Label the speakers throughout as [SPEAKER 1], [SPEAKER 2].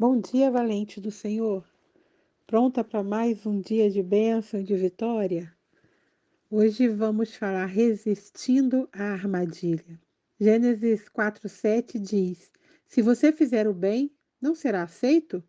[SPEAKER 1] Bom dia, valente do Senhor. Pronta para mais um dia de bênção e de vitória? Hoje vamos falar resistindo à armadilha. Gênesis 4:7 diz: Se você fizer o bem, não será aceito?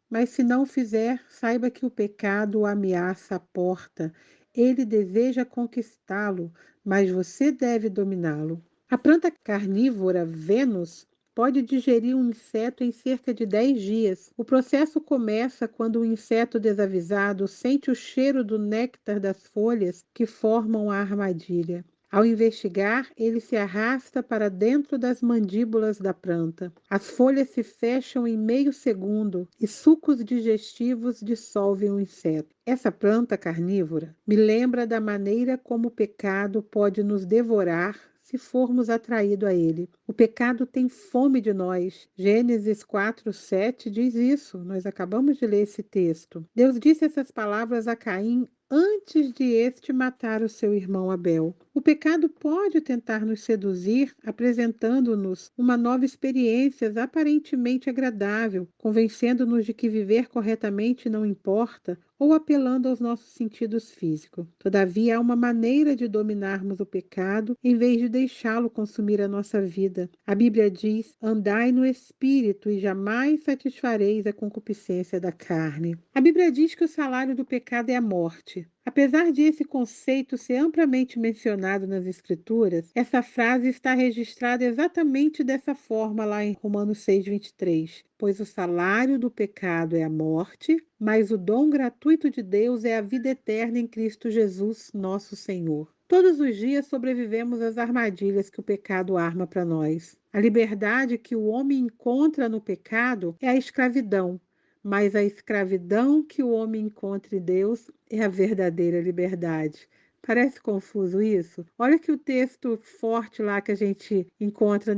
[SPEAKER 1] Mas se não fizer, saiba que o pecado o ameaça à porta. Ele deseja conquistá-lo, mas você deve dominá-lo. A planta carnívora Vênus pode digerir um inseto em cerca de 10 dias. O processo começa quando o inseto desavisado sente o cheiro do néctar das folhas que formam a armadilha. Ao investigar, ele se arrasta para dentro das mandíbulas da planta. As folhas se fecham em meio segundo e sucos digestivos dissolvem o inseto. Essa planta carnívora me lembra da maneira como o pecado pode nos devorar se formos atraídos a ele. O pecado tem fome de nós. Gênesis 4:7 diz isso. Nós acabamos de ler esse texto. Deus disse essas palavras a Caim antes de este matar o seu irmão Abel. O pecado pode tentar nos seduzir, apresentando-nos uma nova experiência aparentemente agradável, convencendo-nos de que viver corretamente não importa, ou apelando aos nossos sentidos físicos. Todavia, há uma maneira de dominarmos o pecado em vez de deixá-lo consumir a nossa vida. A Bíblia diz: andai no Espírito e jamais satisfareis a concupiscência da carne. A Bíblia diz que o salário do pecado é a morte. Apesar de esse conceito ser amplamente mencionado nas Escrituras, essa frase está registrada exatamente dessa forma lá em Romanos 6:23. Pois o salário do pecado é a morte, mas o dom gratuito de Deus é a vida eterna em Cristo Jesus, nosso Senhor. Todos os dias sobrevivemos às armadilhas que o pecado arma para nós. A liberdade que o homem encontra no pecado é a escravidão, mas a escravidão que o homem encontra em Deus é a verdadeira liberdade. Parece confuso isso? Olha que o texto forte lá que a gente encontra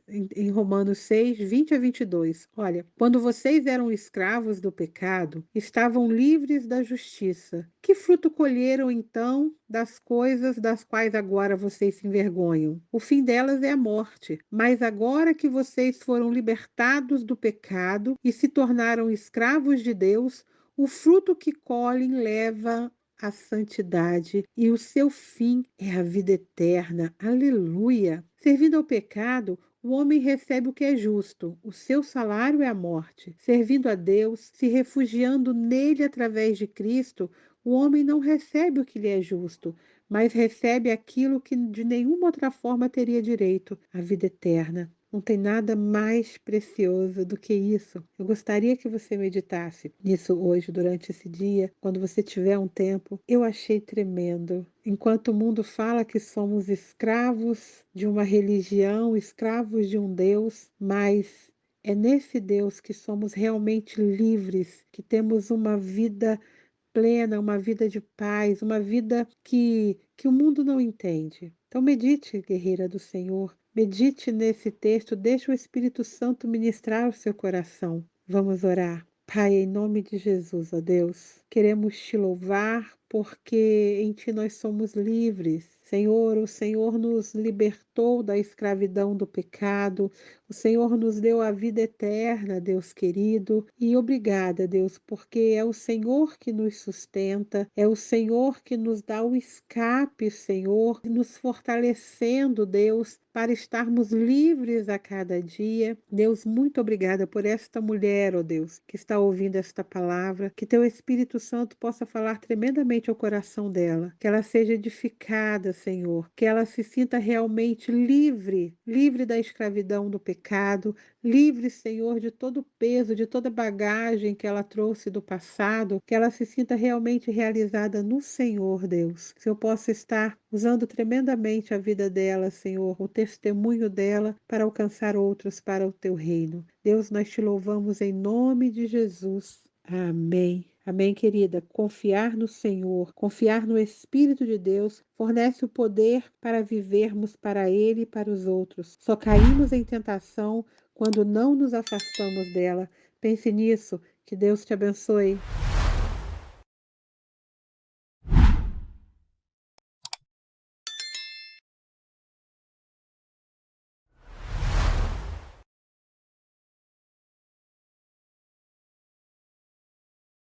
[SPEAKER 1] em Romanos 6:20 a 22. Olha, quando vocês eram escravos do pecado, estavam livres da justiça. Que fruto colheram então das coisas das quais agora vocês se envergonham? O fim delas é a morte. Mas agora que vocês foram libertados do pecado e se tornaram escravos de Deus, o fruto que colhem leva a santidade e o seu fim é a vida eterna. Aleluia! Servindo ao pecado, o homem recebe o que é justo, o seu salário é a morte. Servindo a Deus, se refugiando nele através de Cristo, o homem não recebe o que lhe é justo, mas recebe aquilo que de nenhuma outra forma teria direito, a vida eterna. Não tem nada mais precioso do que isso. Eu gostaria que você meditasse nisso hoje, durante esse dia, quando você tiver um tempo. Eu achei tremendo. Enquanto o mundo fala que somos escravos de uma religião, escravos de um Deus, mas é nesse Deus que somos realmente livres, que temos uma vida plena, uma vida de paz, uma vida que o mundo não entende. Então medite, guerreira do Senhor, medite nesse texto, deixe o Espírito Santo ministrar o seu coração. Vamos orar. Pai, em nome de Jesus, ó Deus, queremos te louvar porque em ti nós somos livres. Senhor, o Senhor nos libertou da escravidão do pecado, o Senhor nos deu a vida eterna, Deus querido, e obrigada, Deus, porque é o Senhor que nos sustenta, é o Senhor que nos dá o escape, Senhor, nos fortalecendo, Deus, para estarmos livres a cada dia. Deus, muito obrigada por esta mulher, ó Deus, que está ouvindo esta palavra, que teu Espírito Santo possa falar tremendamente ao coração dela, que ela seja edificada, Senhor, que ela se sinta realmente livre, livre da escravidão do pecado, livre, Senhor, de todo o peso, de toda bagagem que ela trouxe do passado, que ela se sinta realmente realizada no Senhor, Deus. Que eu possa estar usando tremendamente a vida dela, Senhor, o testemunho dela para alcançar outros para o teu reino. Deus, nós te louvamos em nome de Jesus. Amém. Amém, querida. Confiar no Senhor, confiar no Espírito de Deus, fornece o poder para vivermos para Ele e para os outros. Só caímos em tentação quando não nos afastamos dela. Pense nisso. Que Deus te abençoe.